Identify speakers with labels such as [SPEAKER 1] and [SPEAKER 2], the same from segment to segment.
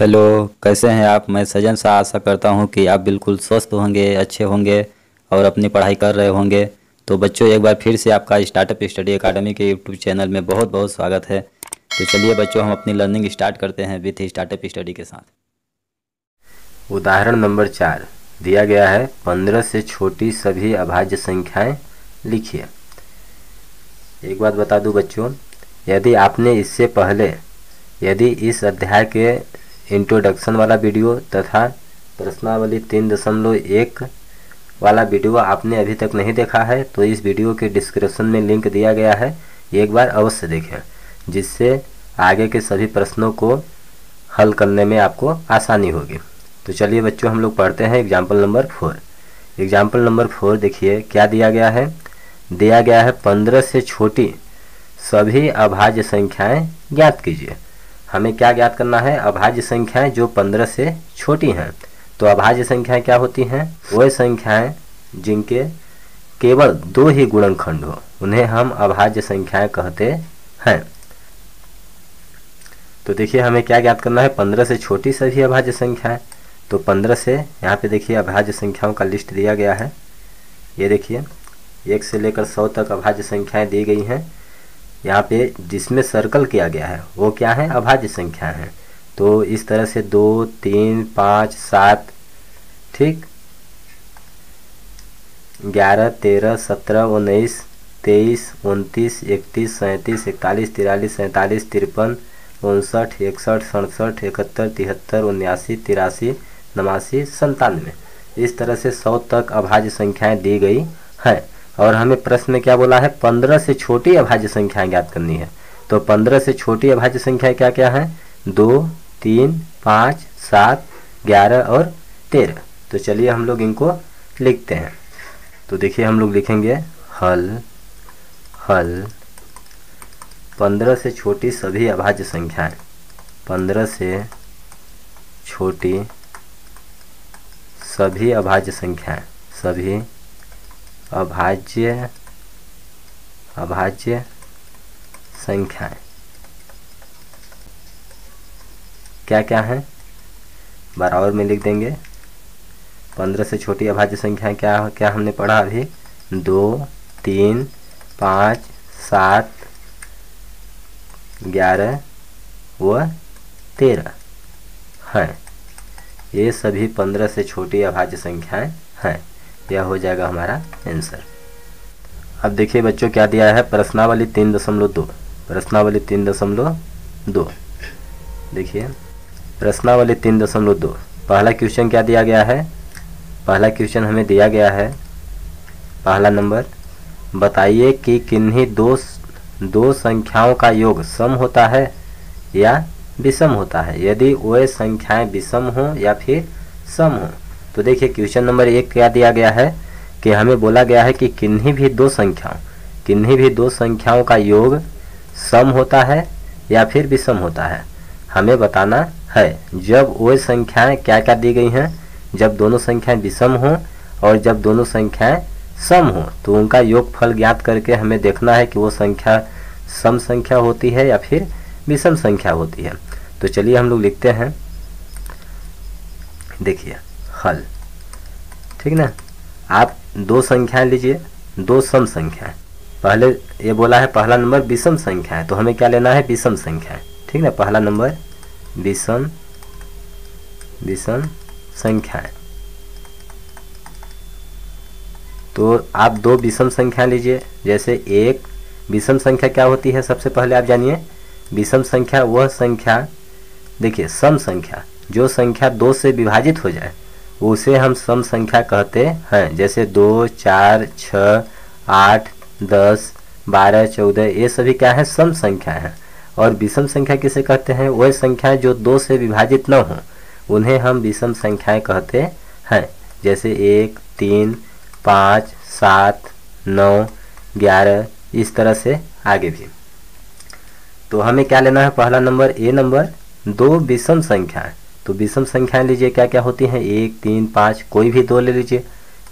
[SPEAKER 1] Hello. कैसे हैं आप? मैं सजन सा आशा करता हूं कि आप बिल्कुल स्वस्थ होंगे, अच्छे होंगे और अपनी पढ़ाई कर रहे होंगे। तो बच्चों, एक बार फिर से आपका स्टार्टअप स्टडी एकेडमी के यूट्यूब चैनल में बहुत बहुत स्वागत है। तो चलिए बच्चों, हम अपनी लर्निंग स्टार्ट करते हैं विथ स्टार्टअप स्टडी के साथ।
[SPEAKER 2] उदाहरण नंबर 4 दिया गया है। 15 से छोटी सभी अभाज्य संख्याएं लिखिए। एक बात बता दूं बच्चों, यदि आपने इससे पहले यदि इस अध्याय के इंट्रोडक्शन वाला वीडियो तथा प्रश्नावली 3.1 वाला वीडियो आपने अभी तक नहीं देखा है तो इस वीडियो के डिस्क्रिप्शन में लिंक दिया गया है, एक बार अवश्य देखें, जिससे आगे के सभी प्रश्नों को हल करने में आपको आसानी होगी। तो चलिए बच्चों, हम लोग पढ़ते हैं एग्जाम्पल नंबर 4। एग्जाम्पल नंबर 4 देखिए क्या दिया गया है। दिया गया है 15 से छोटी सभी अभाज्य संख्याएं ज्ञात कीजिए। हमें क्या ज्ञात करना है? अभाज्य संख्याएं जो 15 से छोटी हैं। तो अभाज्य संख्याएं क्या होती हैं? वह संख्याएं जिनके केवल 2 ही गुणनखंड हो, उन्हें हम अभाज्य संख्याएं कहते हैं। तो देखिए हमें क्या ज्ञात करना है? 15 से छोटी सभी अभाज्य संख्याएं। तो 15 से यहाँ पे देखिए अभाज्य संख्याओं का लिस्ट दिया गया है। ये देखिए 1 से लेकर 100 तक अभाज्य संख्याएं दी गई हैं। यहाँ पे जिसमें सर्कल किया गया है वो क्या है? अभाज्य संख्या है। तो इस तरह से 2, 3, 5, 7, ठीक, 11, 13, 17, 19, 23, 29, 31, 37, 41, 43, 47, 53, 59, 61, 67, 71, 73, 79, 83, 89, 97, इस तरह से 100 तक अभाज्य संख्याएं दी गई हैं। और हमें प्रश्न में क्या बोला है? 15 से छोटी अभाज्य संख्याएं ज्ञात करनी है। तो 15 से छोटी अभाज्य संख्याएं क्या क्या हैं? 2, 3, 5, 7, 11 और 13। तो चलिए हम लोग इनको लिखते हैं। तो देखिए हम लोग लिखेंगे हल 15 से छोटी सभी अभाज्य संख्याएं। 15 से छोटी सभी अभाज्य संख्याएं, सभी अभाज्य संख्याएं क्या क्या हैं? बराबर में लिख देंगे। 15 से छोटी अभाज्य संख्याएं क्या क्या हमने पढ़ा अभी? 2, 3, 5, 7, 11 व 13 हैं। ये सभी 15 से छोटी अभाज्य संख्याएं हैं। यह हो जाएगा हमारा आंसर। अब देखिए बच्चों क्या दिया है? प्रश्नावली 3.2। प्रश्नावली 3.2 देखिए प्रश्नावली 3.2 पहला क्वेश्चन क्या दिया गया है? पहला क्वेश्चन हमें दिया गया है, पहला नंबर, बताइए कि किन्हीं दो संख्याओं का योग सम होता है या विषम होता है। यदि वह संख्याएं विषम हो या फिर सम हो। तो देखिए क्वेश्चन नंबर 1 क्या दिया गया है कि हमें बोला गया है कि किन्हीं भी दो संख्याओं का योग सम होता है या फिर विषम होता है। हमें बताना है जब वह संख्याएं क्या क्या दी गई हैं, जब दोनों संख्याएं विषम हो और जब दोनों संख्याएं सम हो, तो उनका योगफल ज्ञात करके हमें देखना है कि वो संख्या सम संख्या होती है या फिर विषम संख्या होती है। तो चलिए हम लोग लिखते हैं। देखिए हल, ठीक ना। आप दो संख्याएं लीजिए, दो सम संख्याएं। पहले ये बोला है पहला नंबर विषम संख्या है, तो हमें क्या लेना है? विषम संख्या, ठीक ना। पहला नंबर विषम संख्याएं। तो आप दो विषम संख्या लीजिए। जैसे एक विषम संख्या क्या होती है? सबसे पहले आप जानिए, विषम संख्या वह संख्या, देखिए सम संख्या, जो संख्या 2 से विभाजित हो जाए उसे हम सम संख्या कहते हैं। जैसे 2, 4, 6, 8, 10, 12, 14, ये सभी क्या है? सम संख्या है। और विषम संख्या किसे कहते हैं? वह संख्याएं जो 2 से विभाजित न हो, उन्हें हम विषम संख्याएं कहते हैं। जैसे 1, 3, 5, 7, 9, 11, इस तरह से आगे भी। तो हमें क्या लेना है? पहला नंबर ए नंबर दो विषम संख्याएं। तो विषम संख्याएं लीजिए क्या क्या होती हैं? 1, 3, 5, कोई भी दो ले लीजिए।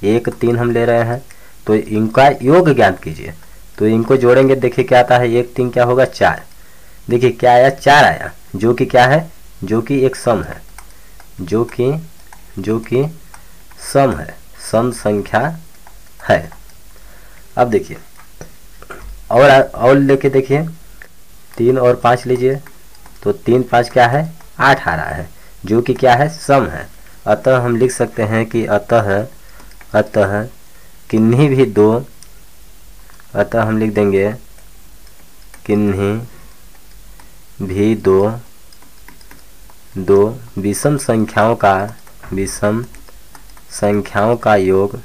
[SPEAKER 2] 1, 3 हम ले रहे हैं, तो इनका योग ज्ञात कीजिए। तो इनको जोड़ेंगे, देखिए क्या आता है? 1, 3 क्या होगा? 4। देखिए क्या आया? 4 आया, जो कि क्या है? जो कि एक सम है, जो कि सम है, सम संख्या है। अब देखिए और लेके देखिए 3 और 5 लीजिए, तो 3 5 क्या है 8 आ रहा है, जो कि क्या है सम है। अतः हम लिख सकते हैं कि अतः किन्हीं भी दो, अतः हम लिख देंगे किन्हीं भी दो विषम संख्याओं का योग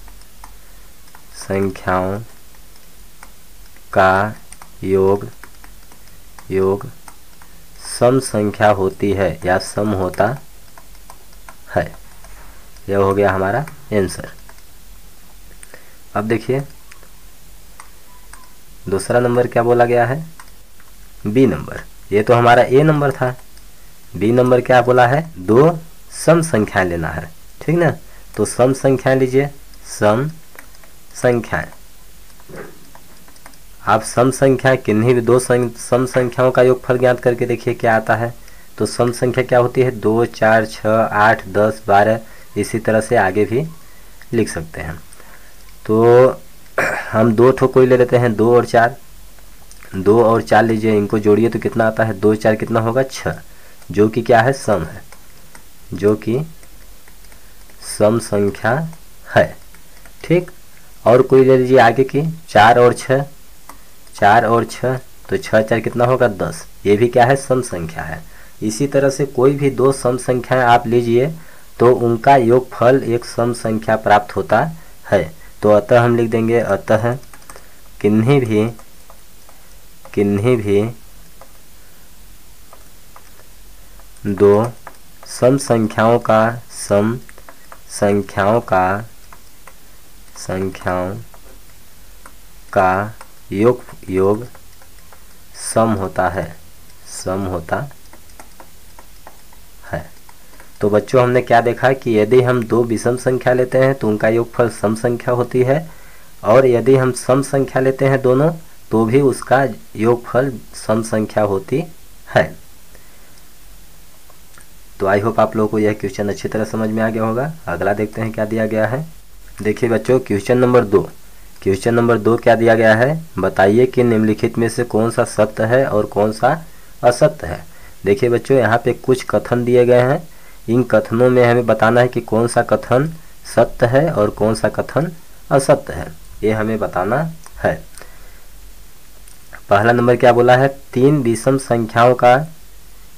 [SPEAKER 2] सम संख्या होती है या सम होता है। यह हो गया हमारा आंसर। अब देखिए दूसरा नंबर क्या बोला गया है, बी नंबर। ये तो हमारा ए नंबर था, बी नंबर क्या बोला है, 2 सम संख्याएं लेना है, ठीक ना। तो सम संख्याएं लीजिए, सम संख्याएं, आप सम संख्या किन्हीं भी 2 सम संख्याओं का योगफल ज्ञात करके देखिए क्या आता है। तो सम संख्या क्या होती है, 2 4 6 8 10 12, इसी तरह से आगे भी लिख सकते हैं। तो हम 2 ठो कोई ले लेते हैं, 2 और 4, 2 और 4 लीजिए, इनको जोड़िए तो कितना आता है, 2 4 कितना होगा 6, जो कि क्या है सम है, जो कि सम संख्या है, ठीक। और कोई ले लीजिए आगे की, 4 और 6, 4 और 6, तो 6 4 कितना होगा 10, ये भी क्या है सम संख्या है। इसी तरह से कोई भी 2 सम संख्याएं आप लीजिए तो उनका योगफल एक सम संख्या प्राप्त होता है। तो अतः हम लिख देंगे, अतः किन्हीं भी 2 सम संख्याओं का योग सम होता है। तो बच्चों हमने क्या देखा कि यदि हम 2 विषम संख्या लेते हैं तो उनका योगफल सम संख्या होती है, और यदि हम सम संख्या लेते हैं दोनों तो भी उसका योगफल सम संख्या होती है। तो आई होप आप लोगों को यह क्वेश्चन अच्छी तरह समझ में आ गया होगा। अगला देखते हैं क्या दिया गया है। देखिए बच्चों क्वेश्चन नंबर 2 क्या दिया गया है, बताइए कि निम्नलिखित में से कौन सा सत्य है और कौन सा असत्य है। देखिए बच्चों यहाँ पे कुछ कथन दिए गए हैं, इन कथनों में हमें बताना है कि कौन सा कथन सत्य है और कौन सा कथन असत्य है, ये हमें बताना है। पहला नंबर क्या बोला है, 3 विषम संख्याओं का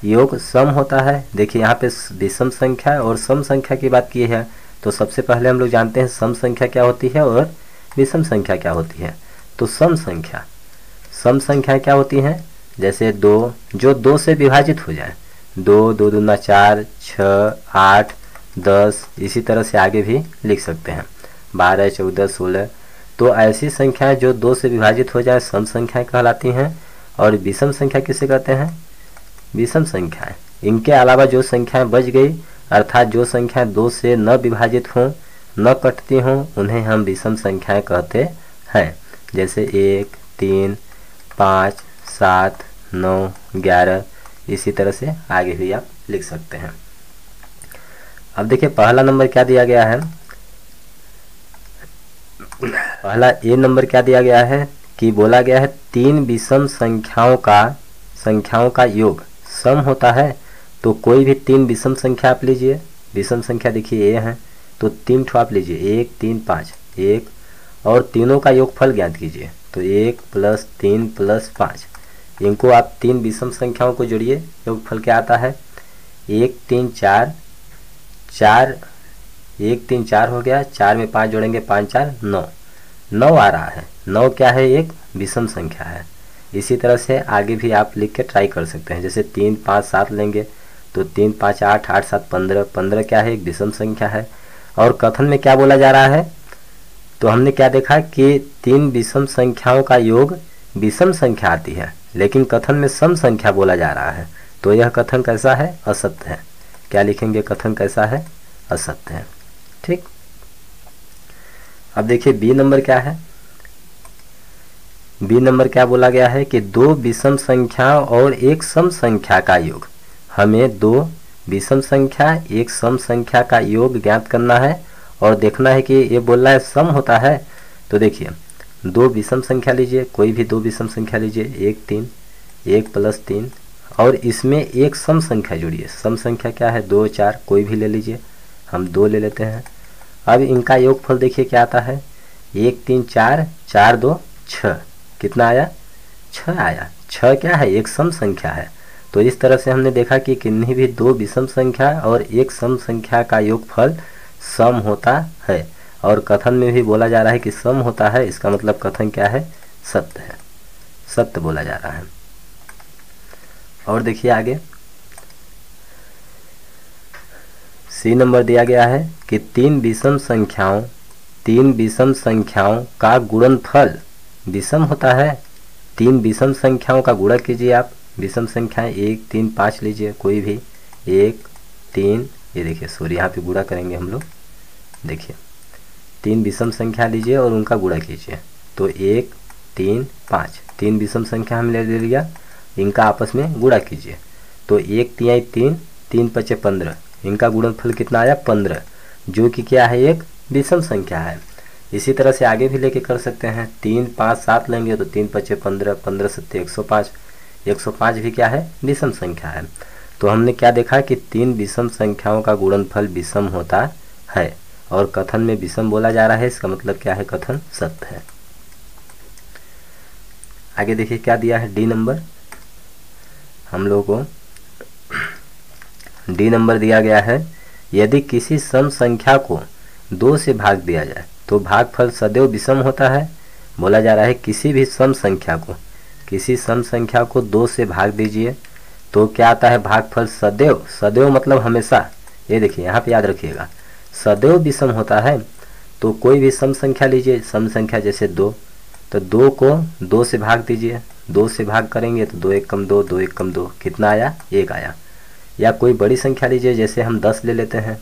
[SPEAKER 2] योग सम होता है। देखिए यहाँ पे विषम संख्या और सम संख्या की बात की है, तो सबसे पहले हम लोग जानते हैं सम संख्या क्या होती है और विषम संख्या क्या होती है। तो सम संख्या क्या होती हैं, जैसे 2 जो 2 से विभाजित हो जाए, 2 2 दूना 4 6 8 10, इसी तरह से आगे भी लिख सकते हैं, 12 14 16। तो ऐसी संख्याएं जो 2 से विभाजित हो जाए सम संख्याएं कहलाती हैं। और विषम संख्या किसे कहते हैं, विषम संख्याएं, इनके अलावा जो संख्याएं बच गई, अर्थात जो संख्याएं 2 से न विभाजित हों, न कटती हों, उन्हें हम विषम संख्याएं कहते हैं। जैसे 1 3 5 7 9 11, इसी तरह से आगे भी आप लिख सकते हैं। अब देखिए पहला नंबर क्या दिया गया है, पहला ए नंबर क्या दिया गया है कि बोला गया है 3 विषम संख्याओं का योग सम होता है। तो कोई भी 3 विषम संख्या आप लीजिए, विषम संख्या देखिए ए है, तो 3 ठो आप लीजिए, 1 3 5 1, और तीनों का योगफल ज्ञात कीजिए। तो 1 + 3 + 5, इनको आप 3 विषम संख्याओं को जोड़िए, योगफल क्या आता है, 1 3 4 4, 1 3 4 हो गया, 4 में 5 जोड़ेंगे 5 4 9, 9 आ रहा है। 9 क्या है, एक विषम संख्या है। इसी तरह से आगे भी आप लिख के ट्राई कर सकते हैं, जैसे 3 5 7 लेंगे तो 3 5 8 8 7 15, 15 क्या है, एक विषम संख्या है। और कथन में क्या बोला जा रहा है, तो हमने क्या देखा कि 3 विषम संख्याओं का योग विषम संख्या आती है, लेकिन कथन में सम संख्या बोला जा रहा है। तो यह कथन कैसा है, असत्य है। क्या लिखेंगे, कथन कैसा है, असत्य है, ठीक। अब देखिए बी नंबर क्या है, बी नंबर क्या बोला गया है कि 2 विषम संख्या और एक सम संख्या का योग हमें 2 विषम संख्या एक सम संख्या का योग ज्ञात करना है और देखना है कि ये बोल रहा है सम होता है। तो देखिए दो विषम संख्या लीजिए, कोई भी दो विषम संख्या लीजिए, 1 3, 1 + 3 और इसमें एक सम संख्या जोड़िए। सम संख्या क्या है 2 4, कोई भी ले लीजिए, हम 2 ले लेते हैं। अब इनका योगफल देखिए क्या आता है, 1 3 4, 4 2 6, कितना आया 6 आया। 6 क्या है एक सम संख्या है। तो इस तरह से हमने देखा कि किन्हीं भी दो विषम संख्या और एक सम संख्या का योगफल सम होता है और कथन में भी बोला जा रहा है कि सम होता है, इसका मतलब कथन क्या है सत्य है, सत्य बोला जा रहा है। और देखिए आगे सी नंबर दिया गया है कि तीन विषम संख्याओं का गुणनफल विषम होता है। तीन विषम संख्याओं का गुणा कीजिए आप। विषम संख्याएं 1 3 5 लीजिए, कोई भी 1 3, ये देखिए सॉरी यहाँ पे गुणा करेंगे हम लोग। देखिए तीन विषम संख्या लीजिए और उनका गुणा कीजिए। तो 1 3 5 तीन विषम संख्या हम ले लिया, इनका आपस में गुणा कीजिए। तो 1 3 3, 3 5 15, इनका गुणनफल कितना आया 15, जो कि क्या है एक विषम संख्या है। इसी तरह से आगे भी लेके कर सकते हैं। 3 5 7 लेंगे तो 3 5 15, 15 7 105, 105 भी क्या है विषम संख्या है। तो हमने क्या देखा कि तीन विषम संख्याओं का गुणनफल विषम होता है और कथन में विषम बोला जा रहा है, इसका मतलब क्या है कथन सत्य है। आगे देखिए क्या दिया है डी नंबर, हम लोगों को डी नंबर दिया गया है, यदि किसी सम संख्या को 2 से भाग दिया जाए तो भागफल सदैव विषम होता है। बोला जा रहा है किसी भी सम संख्या को 2 से भाग दीजिए तो क्या आता है भागफल सदैव, सदैव मतलब हमेशा, ये देखिए यहाँ पे याद रखिएगा सदैव विषम होता है। तो कोई भी सम संख्या लीजिए, सम संख्या जैसे 2, तो 2 को 2 से भाग दीजिए, 2 से भाग करेंगे तो 2 1 कम 2, 2 1 कम 2, कितना आया 1 आया। या कोई बड़ी संख्या लीजिए, जैसे हम 10 ले लेते हैं,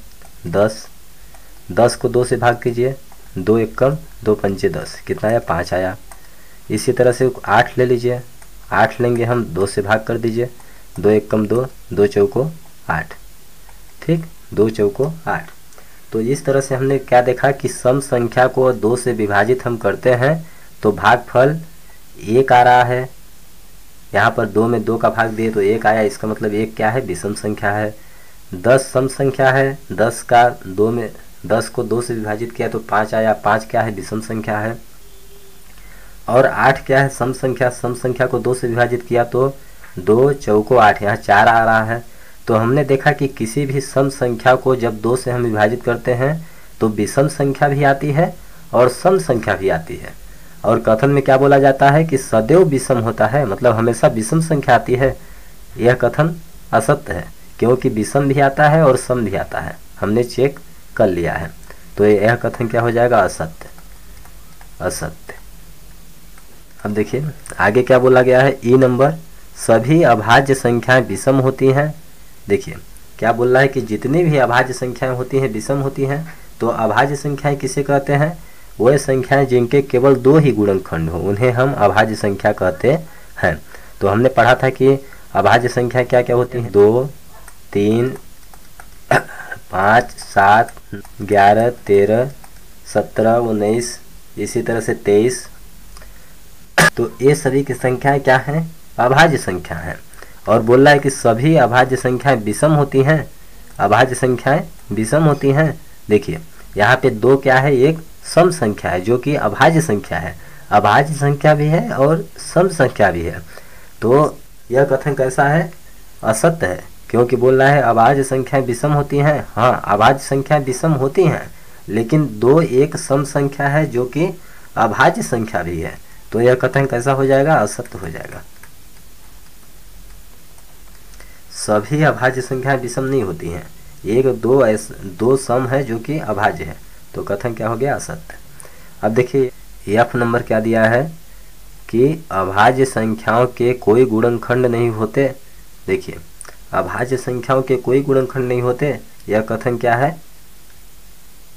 [SPEAKER 2] 10 को 2 से भाग कीजिए, 2 1 कम 2 5 10, कितना आया 5 आया। इसी तरह से 8 ले लीजिए, 8 लेंगे हम 2 से भाग कर दीजिए, 2 1 कम 2, 2 चौको 8, ठीक 2 चौको 8। तो इस तरह से हमने क्या देखा कि सम संख्या को 2 से विभाजित हम करते हैं तो भागफल 1 आ रहा है। यहाँ पर 2 में 2 का भाग दिए तो 1 आया, इसका मतलब 1 क्या है विषम संख्या है। 10 सम संख्या है, 10 को 2 से विभाजित किया तो 5 आया, 5 क्या है विषम संख्या है। और 8 क्या है सम संख्या को 2 से विभाजित किया तो 2 चौको 8, यहाँ 4 आ रहा है। तो हमने देखा कि किसी भी सम संख्या को जब 2 से हम विभाजित करते हैं तो विषम संख्या भी आती है और सम संख्या भी आती है। और कथन में क्या बोला जाता है कि सदैव विषम होता है, मतलब हमेशा विषम संख्या आती है। यह कथन असत्य है क्योंकि विषम भी आता है और सम भी आता है, हमने चेक कर लिया है। तो यह कथन क्या हो जाएगा असत्य। अब देखिए आगे क्या बोला गया है ई नंबर, सभी अभाज्य संख्याएं विषम होती हैं। देखिए क्या बोल रहा है कि जितनी भी अभाज्य संख्याएं होती हैं विषम होती हैं। तो अभाज्य संख्याएं किसे कहते हैं, वह संख्याएं जिनके केवल 2 ही गुणनखंड हो उन्हें हम अभाज्य संख्या कहते हैं। तो हमने पढ़ा था कि अभाज्य संख्या क्या क्या होती हैं, 2 3 5 7 11 13 17 19, इसी तरह से 23। तो ये सभी की संख्याएं क्या हैं अभाज्य संख्या हैं। और बोल रहा है कि सभी अभाज्य संख्याएं विषम होती हैं, अभाज्य संख्याएं विषम होती हैं। देखिए यहाँ पे 2 क्या है एक सम संख्या है जो कि अभाज्य संख्या है, अभाज्य संख्या भी है और सम संख्या भी है। तो यह कथन कैसा है असत्य है क्योंकि बोल रहा है अभाज्य संख्याएं विषम होती हैं। हाँ अभाज्य संख्याएं विषम होती हैं लेकिन 2 एक सम संख्या है जो कि अभाज्य संख्या भी है। तो यह कथन कैसा हो जाएगा असत्य हो जाएगा। सभी अभाज्य संख्याएं विषम नहीं होती हैं, 2 सम है जो कि अभाज्य है। तो कथन क्या हो गया असत्य। अब देखिए एफ नंबर क्या दिया है कि अभाज्य संख्याओं के कोई गुणनखंड नहीं होते। देखिए अभाज्य संख्याओं के कोई गुणनखंड नहीं होते, यह कथन क्या है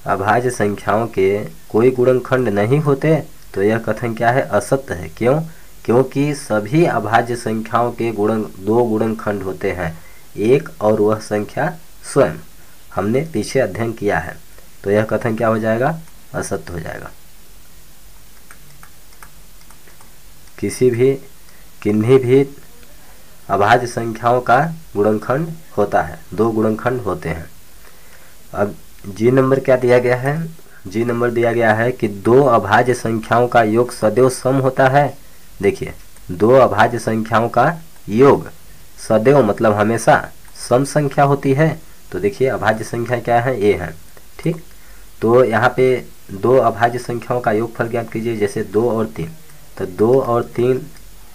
[SPEAKER 2] अभाज्य संख्याओं के कोई गुणनखंड नहीं होते। तो यह कथन क्या है असत्य है। क्यों, क्योंकि सभी अभाज्य संख्याओं के 2 गुणनखंड होते हैं। एक और वह संख्या स्वयं, हमने पीछे अध्ययन किया है। तो यह कथन क्या हो जाएगा? असत्य हो जाएगा। किन्हीं भी अभाज्य संख्याओं का गुणनखंड होता है, 2 गुणनखंड होते हैं। अब जी नंबर क्या दिया गया है? जी नंबर दिया गया है कि 2 अभाज्य संख्याओं का योग सदैव सम होता है। देखिए, 2 अभाज्य संख्याओं का योग सदैव मतलब हमेशा सम संख्या होती है। तो देखिए अभाज्य संख्या क्या है? ए है। ठीक, तो यहाँ पे 2 अभाज्य संख्याओं का योगफल ज्ञात कीजिए, जैसे 2 और 3। तो 2 और 3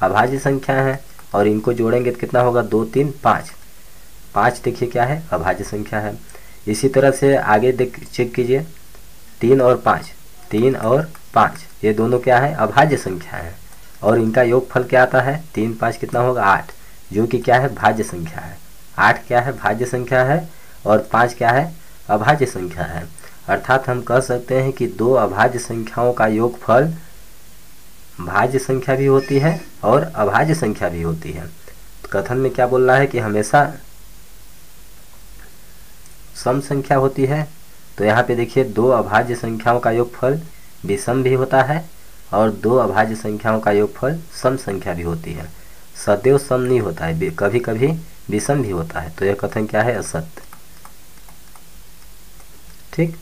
[SPEAKER 2] अभाज्य संख्या है और इनको जोड़ेंगे तो कितना होगा? 2 3 5। 5 देखिए क्या है? अभाज्य संख्या है। इसी तरह से आगे चेक कीजिए, 3 और 5, 3 और 5 ये दोनों क्या है? अभाज्य संख्या है और इनका योगफल क्या आता है? 3 5 कितना होगा? 8, जो कि क्या है? भाज्य संख्या है। 8 क्या है? भाज्य संख्या है और 5 क्या है? अभाज्य संख्या है। अर्थात हम कह सकते हैं कि 2 अभाज्य संख्याओं का योगफल भाज्य संख्या भी होती है और अभाज्य संख्या भी होती है। तो कथन में क्या बोल रहा है कि हमेशा सम संख्या होती है। तो यहाँ पे देखिए 2 अभाज्य संख्याओं का योगफल विषम भी होता है और 2 अभाज्य संख्याओं का योगफल सम संख्या भी होती है। सदैव सम नहीं होता है, कभी कभी विषम भी होता है। तो यह कथन क्या है? असत्य। ठीक,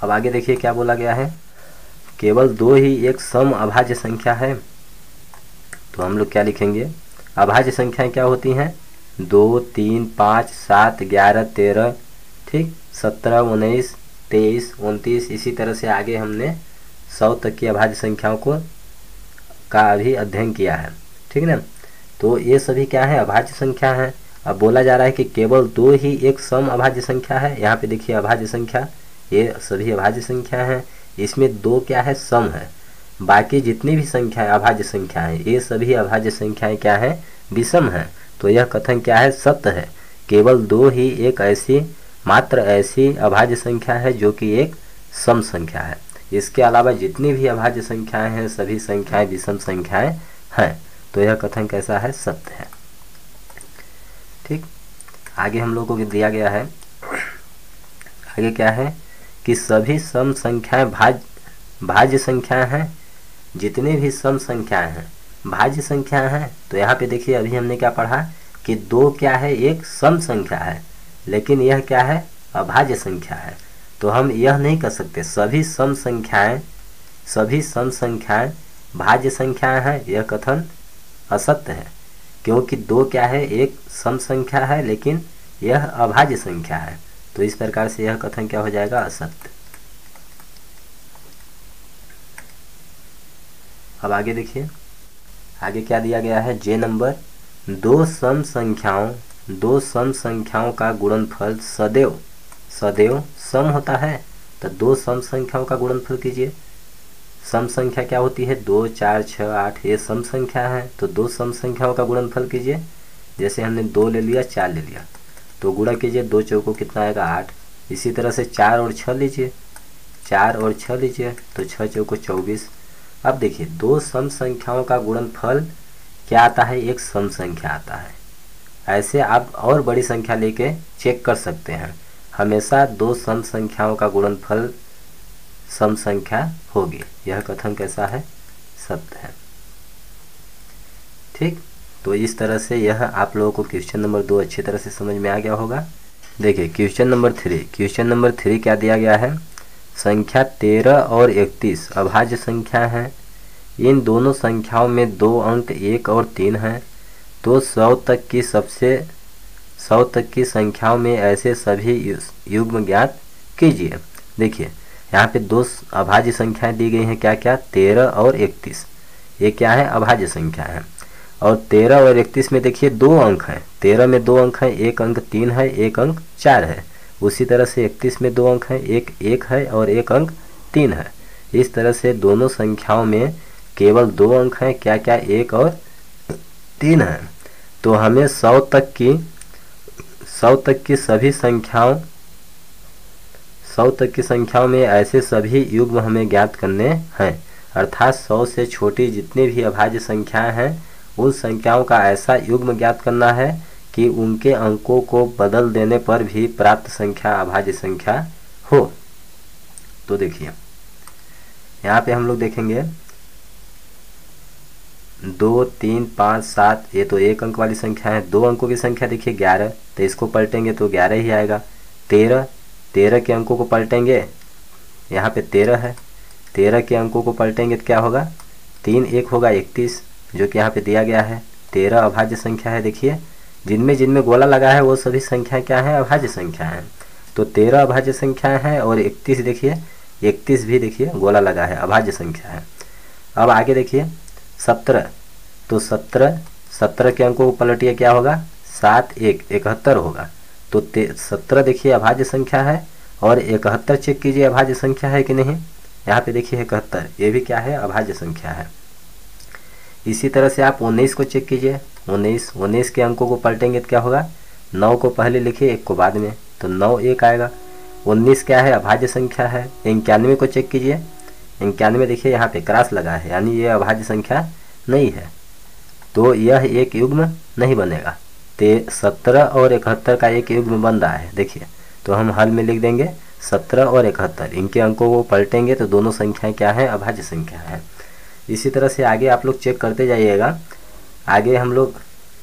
[SPEAKER 2] अब आगे देखिए क्या बोला गया है? केवल 2 ही एक सम अभाज्य संख्या है। तो हम लोग क्या लिखेंगे? अभाज्य संख्याएं क्या होती हैं? 2 3 5 7 11 13, ठीक, 17 19 23 29, इसी तरह से आगे हमने 100 तक की अभाज्य संख्याओं का अभी अध्ययन किया है। ठीक ना? तो ये सभी क्या है? अभाज्य संख्या है। अब बोला जा रहा है कि केवल 2 ही एक सम अभाज्य संख्या है। यहाँ पे देखिए अभाज्य संख्या, ये सभी अभाज्य संख्या है, इसमें 2 क्या है? सम है। बाकी जितनी भी संख्याएं अभाज्य संख्या है, ये सभी अभाज्य संख्याएं क्या है? विषम है। तो यह कथन क्या है? सत्य है। केवल 2 ही एक मात्र ऐसी अभाज्य संख्या है जो कि एक सम संख्या है। इसके अलावा जितनी भी अभाज्य संख्याएं हैं सभी संख्याएं विषम संख्याएं हैं। तो यह कथन कैसा है? सत्य है। ठीक, आगे हम लोगों को दिया गया है, आगे क्या है कि सभी सम संख्याएं भाज्य संख्याएं हैं। जितने भी सम संख्याएं हैं भाज्य संख्याएं हैं। तो यहाँ पे देखिए अभी हमने क्या पढ़ा कि 2 क्या है? एक सम संख्या है, लेकिन यह क्या है? अभाज्य संख्या है। तो हम यह नहीं कर सकते सभी सम संख्याएं भाज्य संख्याएं हैं। यह कथन असत्य है, क्योंकि 2 क्या है? एक सम संख्या है, लेकिन यह अभाज्य संख्या है। तो इस प्रकार से यह कथन क्या हो जाएगा? असत्य। अब आगे देखिए, आगे क्या दिया गया है? जे नंबर, 2 सम संख्याओं का गुणनफल सदैव सम होता है। तो 2 सम संख्याओं का गुणनफल कीजिए। सम संख्या क्या होती है? 2 4 6 8, ये सम संख्या है। तो 2 सम संख्याओं का गुणनफल कीजिए। जैसे हमने 2 ले लिया, 4 ले लिया, तो गुणा कीजिए, 2 चौको कितना आएगा? 8। इसी तरह से 4 और 6 लीजिए, 4 और 6 लीजिए, तो 6 चौको 24। अब देखिए 2 सम संख्याओं का गुणनफल क्या आता है? एक सम संख्या आता है। ऐसे आप और बड़ी संख्या लेके चेक कर सकते हैं। हमेशा 2 सम संख्याओं का गुणनफल सम संख्या होगी। यह कथन कैसा है? सत्य है। ठीक, तो इस तरह से यह आप लोगों को क्वेश्चन नंबर 2 अच्छी तरह से समझ में आ गया होगा। देखिए क्वेश्चन नंबर 3 क्या दिया गया है? संख्या 13 और 31 अभाज्य संख्या है। इन दोनों संख्याओं में 2 अंक 1 और 3 हैं। तो 100 तक की संख्याओं में ऐसे सभी युग्म ज्ञात कीजिए। देखिए यहाँ पे 2 अभाज्य संख्याएं दी गई हैं, क्या क्या? 13 और 31। ये क्या है? अभाज्य संख्या है। और 13 और 31 में देखिए 2 अंक हैं। 13 में 2 अंक हैं, एक अंक 3 है, एक अंक 4 है। उसी तरह से 31 में 2 अंक हैं, एक 1 है और एक अंक 3 है। इस तरह से दोनों संख्याओं में केवल 2 अंक हैं, क्या क्या? 1 और 3 है। तो हमें 100 तक की संख्याओं में ऐसे सभी युग्म हमें ज्ञात करने हैं। अर्थात 100 से छोटी जितनी भी अभाज्य संख्याएं हैं उन संख्याओं का ऐसा युग्म ज्ञात करना है कि उनके अंकों को बदल देने पर भी प्राप्त संख्या अभाज्य संख्या हो। तो देखिए यहाँ पे हम लोग देखेंगे 2, 3, 5, 7, ये तो 1 अंक वाली संख्या है। 2 अंकों की संख्या देखिए 11, तो इसको पलटेंगे तो 11 ही आएगा। 13 के अंकों को पलटेंगे, यहाँ पे 13 है, 13 के अंकों को पलटेंगे तो क्या होगा, 3 1 होगा 31, जो कि यहाँ पे दिया गया है। 13 अभाज्य संख्या है। देखिए जिनमें जिनमें गोला लगा है वो सभी संख्याएं क्या है, अभाज्य संख्या है। तो 13 अभाज्य संख्या है और 31 देखिए, 31 भी देखिए गोला लगा है, अभाज्य संख्या है। अब आगे देखिए 17, तो 17 के अंकों को पलटिए क्या होगा, 7 1 71 होगा। तो 17 देखिए अभाज्य संख्या है और 71 चेक कीजिए अभाज्य संख्या है कि नहीं। यहाँ पे देखिए 71, ये भी क्या है, अभाज्य संख्या है। इसी तरह से आप 19 को चेक कीजिए। 19 के अंकों को पलटेंगे तो क्या होगा, 9 को पहले लिखिए 1 को बाद में, तो 9 1 आएगा। 19 क्या है, अभाज्य संख्या है। 91 को चेक कीजिए। 91 देखिए यहाँ पे क्रॉस लगा है, यानी ये अभाज्य संख्या नहीं है, तो यह एक युग्म नहीं बनेगा। 17 और 71 का एक युग्म बन रहा है। देखिए तो हम हल में लिख देंगे 17 और 71, इनके अंकों को पलटेंगे तो दोनों संख्याएं क्या है, अभाज्य संख्या है। इसी तरह से आगे आप लोग चेक करते जाइएगा। आगे हम लोग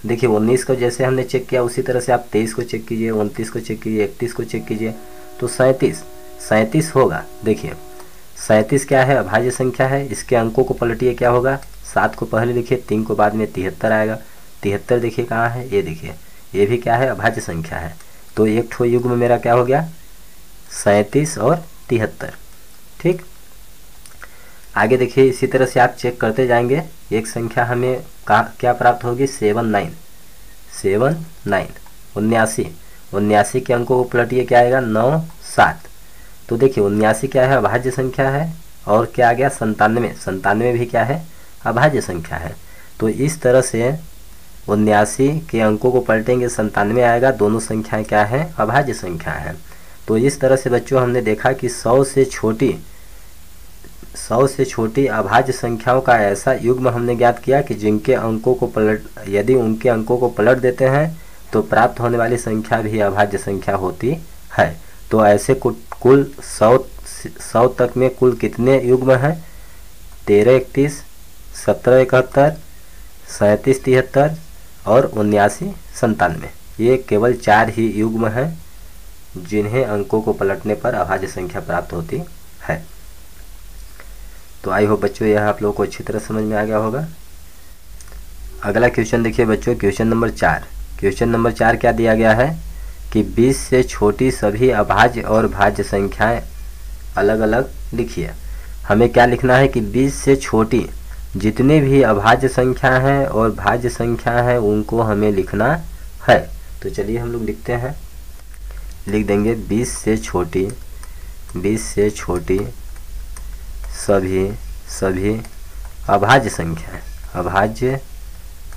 [SPEAKER 2] देखिए 19 को जैसे हमने चेक किया उसी तरह से आप 23 को चेक कीजिए, 29 को चेक कीजिए, 31 को चेक कीजिए, तो 37 होगा। देखिए 37 क्या है, अभाज्य संख्या है। इसके अंकों को पलटिए क्या होगा, 7 को पहले लिखिए, 3 को बाद में, 73 आएगा। 73 देखिए कहाँ है, ये देखिए, ये भी क्या है, अभाज्य संख्या है। तो एक ठो युग्म मेरा क्या हो गया, 37 और 73। ठीक, आगे देखिए इसी तरह से आप चेक करते जाएंगे। एक संख्या हमें क्या प्राप्त होगी, 79। 79 के अंकों को पलटिए क्या आएगा, 9 7। तो देखिए 79 क्या है, अभाज्य संख्या है। और क्या आ गया, 97 भी क्या है, अभाज्य संख्या है। तो इस तरह से 79 के अंकों को पलटेंगे 97 आएगा। दोनों संख्याएं क्या है, अभाज्य संख्या है। तो इस तरह से बच्चों हमने देखा कि 100 से छोटी अभाज्य संख्याओं का ऐसा युग्म हमने ज्ञात किया कि जिनके अंकों को यदि उनके अंकों को पलट देते हैं तो प्राप्त होने वाली संख्या भी अभाज्य संख्या होती है। तो ऐसे कुल 100 तक में कुल कितने युग्म हैं, 13 31, 17 71, 37 73 और 79 97। ये केवल 4 ही युग्म हैं जिन्हें अंकों को पलटने पर अभाज्य संख्या प्राप्त होती है। तो आई होप बच्चों यह आप लोगों को अच्छी तरह समझ में आ गया होगा। अगला क्वेश्चन देखिए बच्चों, क्वेश्चन नंबर 4। क्वेश्चन नंबर 4 क्या दिया गया है कि 20 से छोटी सभी अभाज्य और भाज्य संख्याएं अलग अलग लिखिए। हमें क्या लिखना है कि 20 से छोटी जितने भी अभाज्य संख्या हैं और भाज्य संख्या हैं उनको हमें लिखना है। तो चलिए हम लोग लिखते हैं, लिख देंगे 20 से छोटी सभी अभाज्य संख्याएं,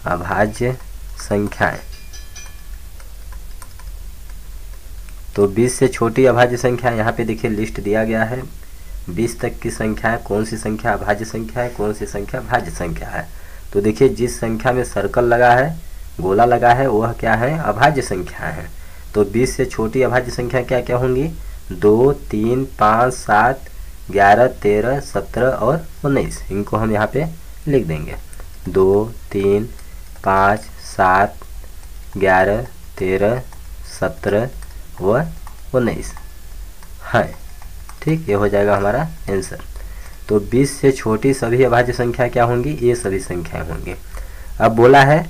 [SPEAKER 2] अभाज्य संख्याएं। तो 20 से छोटी अभाज्य संख्या, यहाँ पे देखिए लिस्ट दिया गया है। 20 तक की संख्या है, कौन सी संख्या अभाज्य संख्या है, कौन सी संख्या भाज्य संख्या है। तो देखिए जिस संख्या में सर्कल लगा है, गोला लगा है, वह क्या है, अभाज्य संख्या है। तो 20 से छोटी अभाज्य संख्या क्या क्या होंगी, 2 3 5 7 11 13 17 और 19। इनको हम यहाँ पे लिख देंगे, 2 3 5 7 11 13 17 व 19 है। ठीक, ये हो जाएगा हमारा आंसर। तो 20 से छोटी सभी अभाज्य संख्या क्या होंगी, ये सभी संख्याएं होंगी। अब बोला है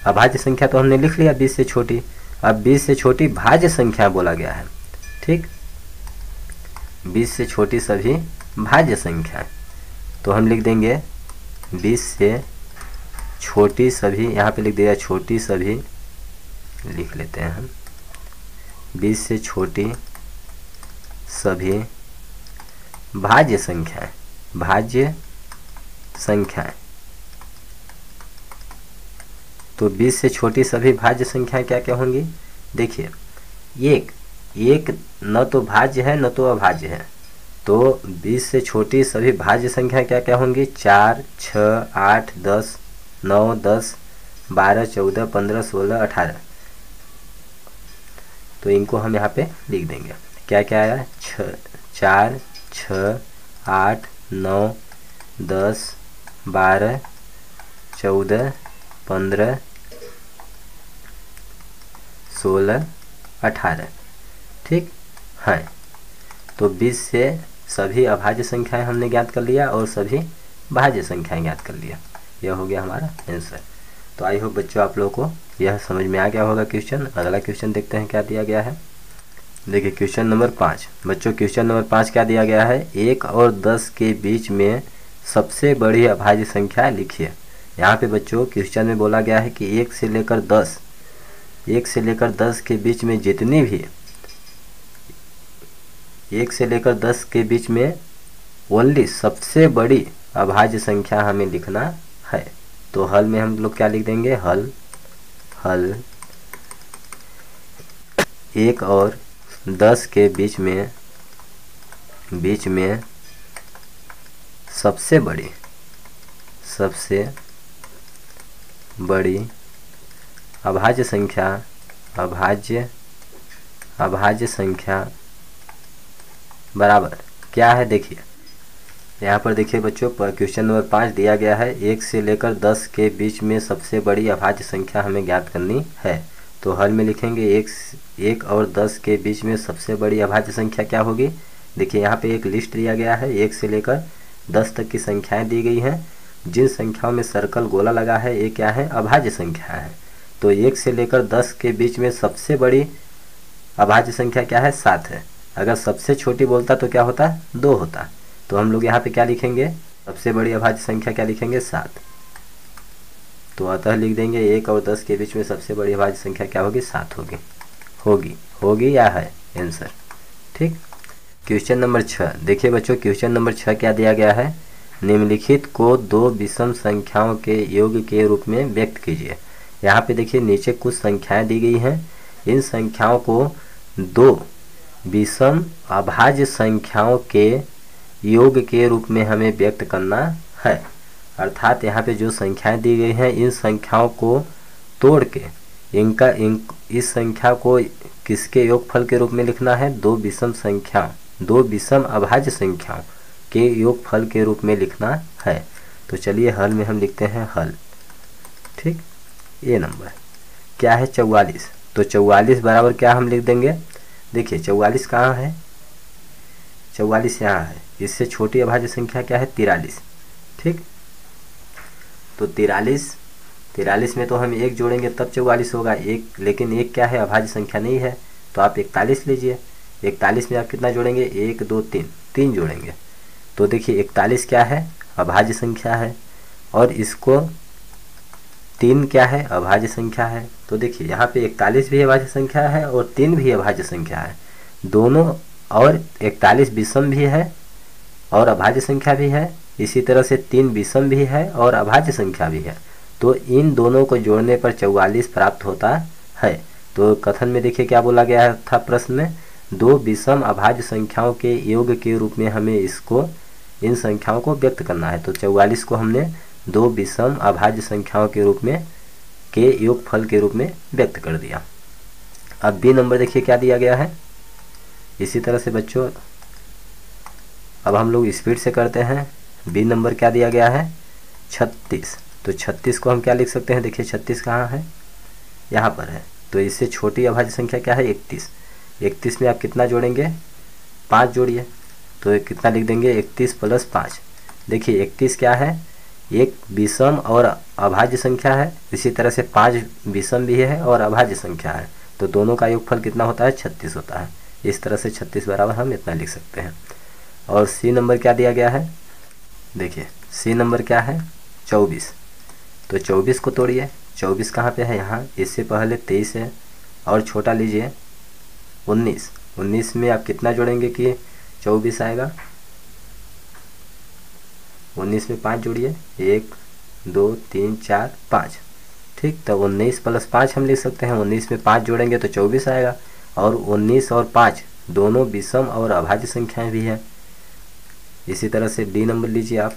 [SPEAKER 2] अभाज्य संख्या तो हमने लिख लिया 20 से छोटी, अब 20 से छोटी भाज्य संख्या बोला गया है। ठीक, 20 से छोटी सभी भाज्य संख्या, तो हम लिख देंगे 20 से छोटी सभी, यहाँ पे लिख दिया छोटी सभी, लिख लेते हैं हम 20 से छोटी सभी भाज्य संख्याएं। तो 20 से छोटी सभी भाज्य संख्याएं क्या क्या होंगी, देखिए एक न तो भाज्य है न तो अभाज्य है। तो 20 से छोटी सभी भाज्य संख्या क्या क्या होंगी, 4 6 8 10 9 10 12 14 15 16 18। तो इनको हम यहाँ पे लिख देंगे। क्या क्या आया, 4, 6, 8, 9, 10, 12, 14, 15, 16, 18। ठीक है, तो 20 से सभी अभाज्य संख्याएं हमने ज्ञात कर लिया और सभी भाज्य संख्याएं ज्ञात कर लिया। यह हो गया हमारा आंसर। तो आई होप बच्चों आप लोगों को यह समझ में आ गया होगा क्वेश्चन। अगला क्वेश्चन देखते हैं क्या दिया गया है। देखिए क्वेश्चन नंबर 5। बच्चों क्वेश्चन नंबर 5 क्या दिया गया है, 1 और 10 के बीच में सबसे बड़ी अभाज्य संख्या लिखिए। यहाँ पे बच्चों क्वेश्चन में बोला गया है कि 1 से लेकर 10 के बीच में जितनी भी 1 से लेकर 10 के बीच में ओनली सबसे बड़ी अभाज्य संख्या हमें लिखना है। तो हल में हम लोग क्या लिख देंगे, हल 1 और 10 के बीच में सबसे बड़ी अभाज्य संख्या बराबर क्या है। देखिए यहाँ पर देखिए बच्चों क्वेश्चन नंबर 5 दिया गया है, 1 से लेकर 10 के बीच में सबसे बड़ी अभाज्य संख्या हमें ज्ञात करनी है। तो हल में लिखेंगे 1 और 10 के बीच में सबसे बड़ी अभाज्य संख्या क्या होगी। देखिए यहाँ पे एक लिस्ट दिया गया है, 1 से लेकर 10 तक की संख्याएं दी गई हैं। जिन संख्याओं में सर्कल गोला लगा है ये क्या है, अभाज्य संख्या है। तो 1 से लेकर 10 के बीच में सबसे बड़ी अभाज्य संख्या क्या है, 7 है। अगर सबसे छोटी बोलता तो क्या होता, 2 होता। तो हम लोग यहाँ पे क्या लिखेंगे, सबसे बड़ी अभाज्य संख्या क्या लिखेंगे, 7। तो अतः लिख देंगे 1 और 10 के बीच में सबसे बड़ी अभाज्य संख्या क्या होगी, 7 होगी या है आंसर। ठीक, क्वेश्चन नंबर 6। देखिए बच्चों क्वेश्चन नंबर 6 क्या दिया गया है, निम्नलिखित को 2 विषम संख्याओं के योग के रूप में व्यक्त कीजिए। यहाँ पे देखिए नीचे कुछ संख्याएं दी गई हैं, इन संख्याओं को 2 विषम अभाज्य संख्याओं के योग के रूप में हमें व्यक्त करना है। अर्थात यहाँ पे जो संख्याएं दी गई हैं इन संख्याओं को तोड़ के इस संख्या को किसके योगफल के रूप में लिखना है, 2 विषम अभाज्य संख्याओं के योगफल के रूप में लिखना है। तो चलिए हल में हम लिखते हैं हल। ठीक, ये नंबर क्या है, 44। तो 44 बराबर क्या हम लिख देंगे, देखिए 44 कहाँ है, 44 यहाँ है। इससे छोटी अभाज्य संख्या क्या है, 43। ठीक, तो 43 में तो हम 1 जोड़ेंगे तब 44 होगा, लेकिन 1 क्या है, अभाज्य संख्या नहीं है। तो आप 41 लीजिए, 41 में आप कितना जोड़ेंगे, 1 2 3 जोड़ेंगे। तो देखिए 41 क्या है, अभाज्य संख्या है, और इसको 3 क्या है, अभाज्य संख्या है। तो देखिए यहाँ पे 41 भी अभाज्य संख्या है और 3 भी अभाज्य संख्या है दोनों, और 41 विषम भी है और अभाज्य संख्या भी है। इसी तरह से 3 विषम भी है और अभाज्य संख्या भी है। तो इन दोनों को जोड़ने पर 44 प्राप्त होता है। तो कथन में देखिए क्या बोला गया था प्रश्न में, 2 विषम अभाज्य संख्याओं के योग के रूप में हमें इन संख्याओं को व्यक्त करना है। तो 44 को हमने 2 विषम अभाज्य संख्याओं के रूप में के योगफल के रूप में व्यक्त कर दिया। अब बी नंबर देखिए क्या दिया गया है। इसी तरह से बच्चों अब हम लोग स्पीड से करते हैं। बी नंबर क्या दिया गया है, 36। तो 36 को हम क्या लिख सकते हैं, देखिए 36 कहाँ है, यहाँ पर है। तो इससे छोटी अभाज्य संख्या क्या है, 31। 31 में आप कितना जोड़ेंगे, 5 जोड़िए। तो कितना लिख देंगे, 31 + 5। देखिए 31 क्या है, एक विषम और अभाज्य संख्या है। इसी तरह से 5 विषम भी है और अभाज्य संख्या है। तो दोनों का योगफल कितना होता है, 36 होता है। इस तरह से 36 बराबर हम इतना लिख सकते हैं। और सी नंबर क्या दिया गया है, देखिए सी नंबर क्या है, 24। तो 24 को तोड़िए, 24 कहाँ पे है, यहाँ। इससे पहले 23 है और छोटा लीजिए 19। 19 में आप कितना जोड़ेंगे कि 24 आएगा, 19 में 5 जोड़िए, 1 2 3 4 5। ठीक, तो 19 + 5 हम लिख सकते हैं। 19 में 5 जोड़ेंगे तो 24 आएगा। और 19 और 5 दोनों विषम और अभाज्य संख्याएं भी हैं। इसी तरह से डी नंबर लीजिए आप।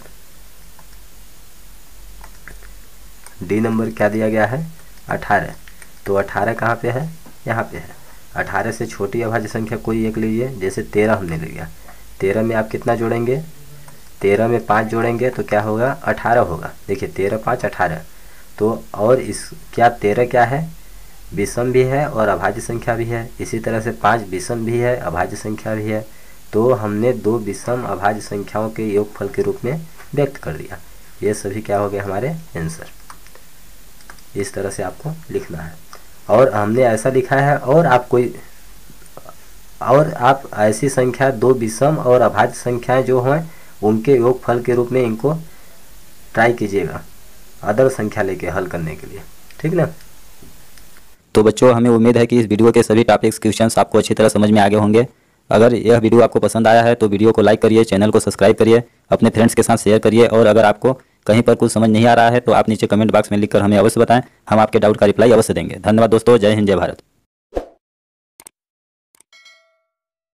[SPEAKER 2] डी नंबर क्या दिया गया है, 18। तो 18 कहाँ पे है, यहाँ पे है। 18 से छोटी अभाज्य संख्या कोई एक लीजिए, जैसे 13 हमने ले लिया। 13 में आप कितना जोड़ेंगे, 13 में 5 जोड़ेंगे तो क्या होगा, 18 होगा। देखिए 13 5 18। तो और इस क्या 13 क्या है, विषम भी है और अभाज्य संख्या भी है। इसी तरह से 5 विषम भी है, अभाज्य संख्या भी है। तो हमने 2 विषम अभाज्य संख्याओं के योगफल के रूप में व्यक्त कर दिया। ये सभी क्या हो गए हमारे आंसर। इस तरह से आपको लिखना है। और हमने ऐसा लिखा है, और आप ऐसी संख्या 2 विषम और अभाज्य संख्याएं जो हैं उनके योगफल के रूप में इनको ट्राई कीजिएगा अदर संख्या लेके हल करने के लिए, ठीक ना।
[SPEAKER 1] तो बच्चों, हमें उम्मीद है कि इस वीडियो के सभी टॉपिक्स क्वेश्चंस आपको अच्छी तरह समझ में आ गए होंगे। अगर यह वीडियो आपको पसंद आया है तो वीडियो को लाइक करिए, चैनल को सब्सक्राइब करिए, अपने फ्रेंड्स के साथ शेयर करिए। और अगर आपको कहीं पर कुछ समझ नहीं आ रहा है तो आप नीचे कमेंट बॉक्स में लिखकर हमें अवश्य बताएं, हम आपके डाउट का रिप्लाई अवश्य देंगे। धन्यवाद दोस्तों, जय हिंद जय भारत।